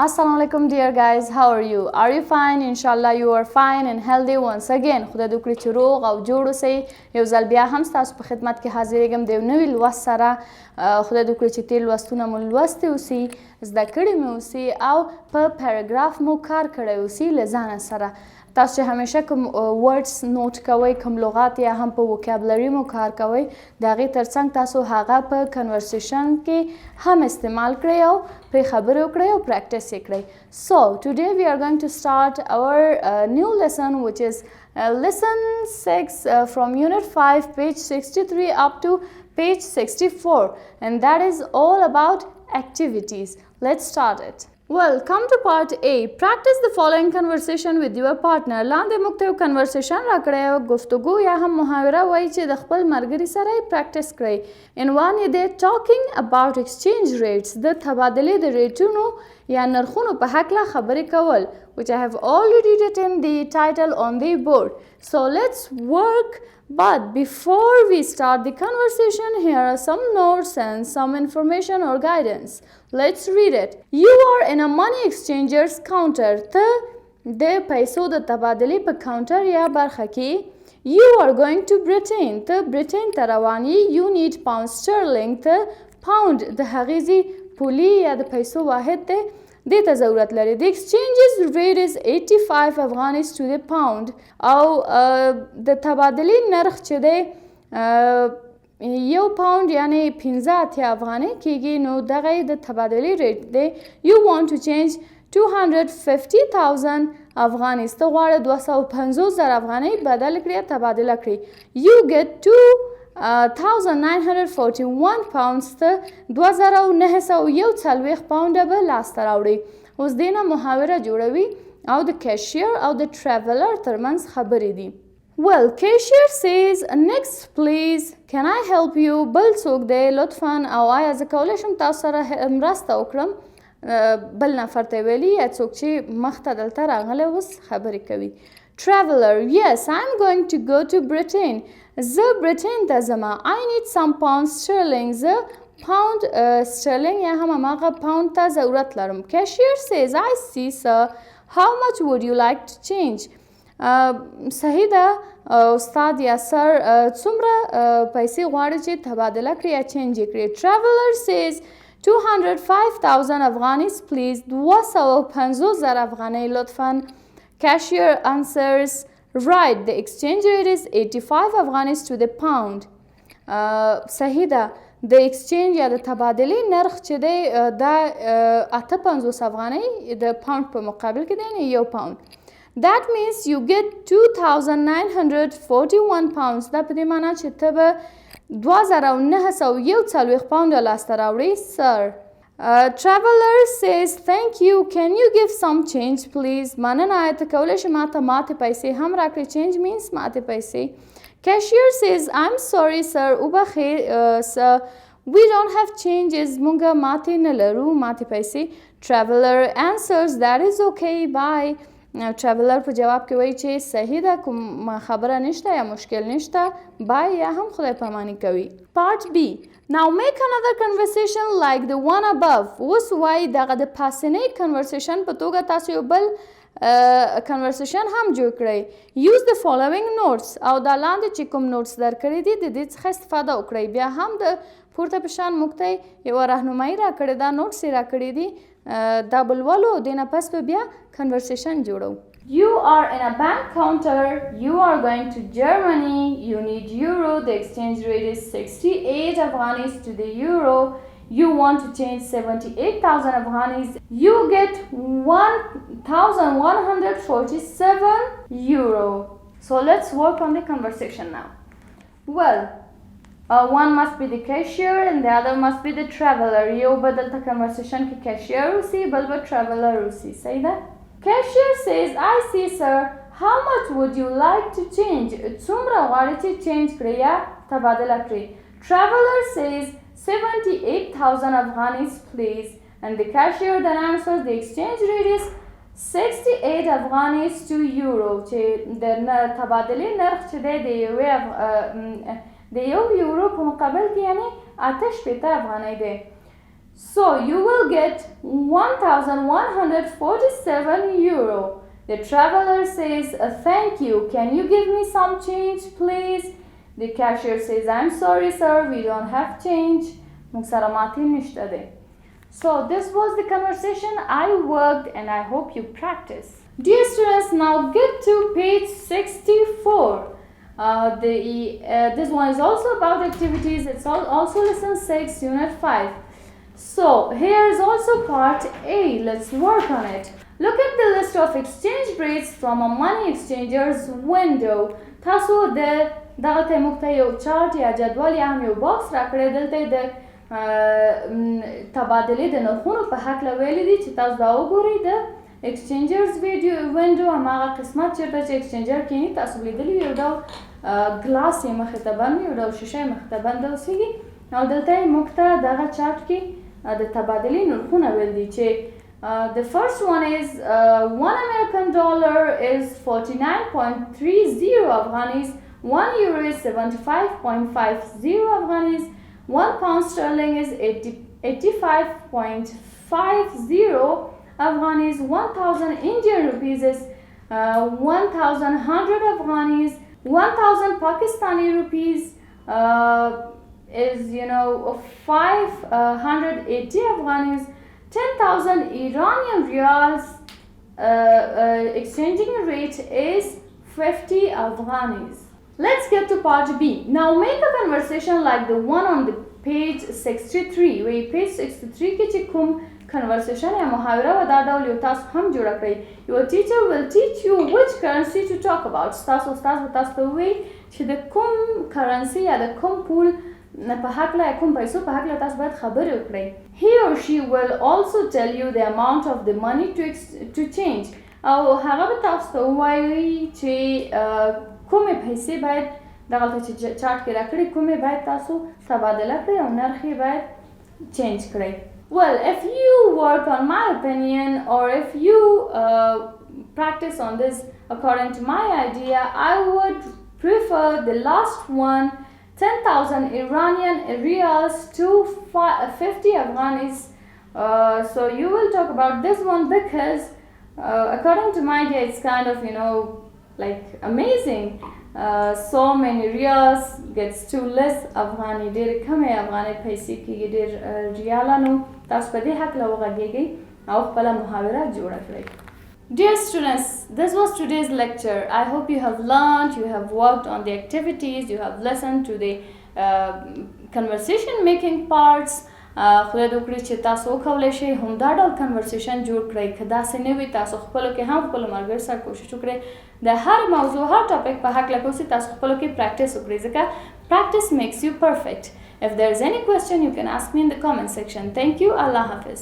Assalamu alaikum dear guys, how are you? Are you fine? Inshallah you are fine and healthy once again. خدای دې وکړي چې روغ او جوړ اوسئ. یو ځل بیا هم ستاسو په خدمت کې حاضرېږم د یو نوي لوست سره. خدای دې وکړي چې تېر لوستونه مو لوستي اوسي، زده کړي مو اوسي او په پیراګراف مو کار کړی اوسي له ځانه سره. تاسو چې همیشه کوم ورډز نوٹ کوئ، کوم لغات یا هم په وکابلري مو کار کوئ، د هغې ترڅنګ تاسو هغه په کنورسیشن کې هم استعمال کړئ او پرې خبرې وکړئ او پریکټس یې کړئ. So today we are going to start our new lesson, which is lesson 6 from unit 5 page 63 up to page 64, and that is all about activities. Let's start it. Well, come to part A. Practice the following conversation with your partner. لاندې موږ ته یو کنورسیشن راکړی او گفتگو یا هم محاوره وایي چې د خپل ملګري سره یې پریکټس کړئ. In one day talking about exchange rates. د تبادلې د ریټونو یا نرخونو په هکله خبرې کول, which I have already written the title on the board. So let's work. But before we start the conversation, here are some notes and some information or guidance. Let's read it. You are in a money exchanger's counter. The پیسو د تبادلې په کاونټر یا برخه کې. You are going to Britain. ته برټین ته روان یې. You need pound sterling. ته پاوند د هغې ځي پولي یا د پیسو واحد دی. دې ته ضرورت لري. The exchange's rate is 85 افغانیز to the pound. او د تبادلې نرخ چې دی یو پاوند یعنی 15 افغانۍ کېږي. نو دغه د تبادلې ریټ دی. You want to change 250,000 افغانیز. ته غواړې 250,000 افغانۍ بدل کړي تبادله کړي. You get 1941 pounds. ته 2941 پاونډه به لاسته راوړي. اوس دې نه محاوره جوړوي او د کیشیر او د ټریولر ترمنځ خبرې دي. Well, cashier says, next please, can I help you? بل څوک دی لطفا او آیا زه کولی شم تاسو سره مرسته وکړم؟ بل نفر ته ویلي یا څوک چې مخته دلته راغلی اوس خبرې کوي. Traveler, yes, I'm going to go to Britain. زه برټین ته ځم. I need some pound sterling. زه پاوند sterling یا هم هماغه پاوند ته ضرورت لرم. Cashier says, I see sir. How much would you like to change? صحیح ده استاد یا سر څومره پیسې غواړي چې تبادله کړي یا چینج یې کړي. Traveler says 205,000 افغانیز please. 250,000 افغانۍ لطفا. Cashier answers, right, the exchange rate is 85 afghanis to the pound. صحیح ده د exchange یا د تبادلې نرخ چې دی دا 58 افغانۍ د پاوند په مقابل کې دی نه یو پاوند. That means you get 2,941 pounds. دا په دې معنی چې ته به 2,941 پاونډه لاسته راوړې sir. Traveler says, thank you. Can you give some change please? مننه آیا ته کولی شې ما ته ماتې پیسې هم راکړې. Change means ماتې پیسې. Cashier says, I'm sorry sir. وبخیر sir. We don't have changes. مونږ ماتې نه لرو ماتې پیسې. Traveler answers, that is okay. Bye. Traveler په جواب کې وایي چې صحیح ده کوم خبره نشته یا مشکل نشته. Bye یا هم خدای پاماني کوي. Part B. Now make another conversation like the one above. اوس وایي دغه د پاسنۍ کنورسیشن په توګه تاسو یو بل کنورسیشن هم جوړ کړئ. Use the following notes. او دا لاندې چې کوم نوټس درکړي دي د دې څخه استفاده وکړئ. بیا هم د پورته په شان موږ ته یوه راهنمایي راکړې ده. نوټس یې راکړي دي. دا به لولو دې نه پس به بیا کنورسیشن جوړو. You are in a bank counter. You are going to Germany. You need euro. The exchange rate is 68 Afghanis to the euro. You want to change 78,000 Afghanis. You get 1,147 euro. So let's work on the conversation now. Well, one must be the cashier and the other must be the traveler. یو به دلته conversation کې cashier اوسي بل به traveler اوسي. صحیح ده؟ Cashier says, I see sir. How much would you like to change? څومره غواړئ چې change کړئ یا تبادله کړئ. Traveler says 78,000 Afghanis please. And the cashier then answers, the exchange rate is 68 Afghanis to euro. چې د تبادلې نرخ چې دی د یو یورو په مقابل کې یعنی 8 افغانۍ دی. So you will get 1,147 euro. The traveler says, thank you. Can you give me some change, please? The cashier says, I'm sorry, sir. We don't have change. So this was the conversation I worked, and I hope you practice. Dear students, now get to page 64. This one is also about activities. It's also lesson 6, unit 5. So here is also part A. Let's work on it. Look at the list of exchange rates from a money exchanger's window. تاسو دغه موږ ته یو چارت یا جدول یا هم یو باکس راکړی، دلته د تبادلې د نرخونو په هکله ویلي دي چې تاسو دا وګورئ. د ایکسچینجرز وینډو هماغه قسمت چېرته چې ایکسچینجر کیني تاسو لیدلي یو ډول ګلاس یې مخې ته بند وي، یو ډول شیشه یې مخې ته بنده اوسېږي، او دلته یې موږ ته دغه چارت کې د تبادلې نرخونه ویل دي چې the first one is $1 American is 49.30 Afghanis, 1 euro is 75.50 Afghanis, 1 pound sterling is 85.50 Afghanis, 1,000 Indian rupees is 1,100 Afghanis, 1,000 Pakistani rupees is 580 Afghanis, 10,000 Iranian riyals exchanging rate is 50 Afghanis. Let's get to part B. Now make a conversation like the one on the page 63. وی page 63 کې چې کوم conversation یا محاوره و دا ډول یو تاسو هم جوړه کړئ. Your teacher will teach you which currency to talk about. ستاسو استاد به تاسو ته ووایي چې د کوم currency یا د کوم پول په هکله یا کوم پیسو په هکله تاسو باید خبرې وکړئ. He or she will also tell you the amount of the money to change. او هغه به تاسو ته ووایي چې کومې پیسې باید دغلته چې چارت کې راکړي کومې باید تاسو تبادله کړئ او نرخ یې باید چینج کړئ. Well, if you work on my opinion or if you practice on this according to my idea, I would prefer the last one, 10,000 Iranian riyals to 50 Afghanis. So you will talk about this one because according to my idea it's kind of like amazing. So many riyals gets too less Afghani. ډېر کمې افغاني پیسې کېږي ډېر ریالانو. تاسو په دې هکله وغږېږئ او خپله محاوره جوړه کړئ. Dear students, this was today's lecture. I hope you have learned, you have worked on the activities, you have listened to the conversation making parts. خدای دې وکړي چې تاسو وکولی شئ همدا ډول کنورسیشن جوړ کړئ. که داسې نه وي تاسو خپلو کې هم خپلو ملګرو سره کوشش وکړئ د هر موضوع هر ټاپک په هکله کوسي تاسو خپلو کې پریکټس وکړئ ځکه practice makes you perfect. If there is any question you can ask me in the comment section. Thank you. Allah Hafiz.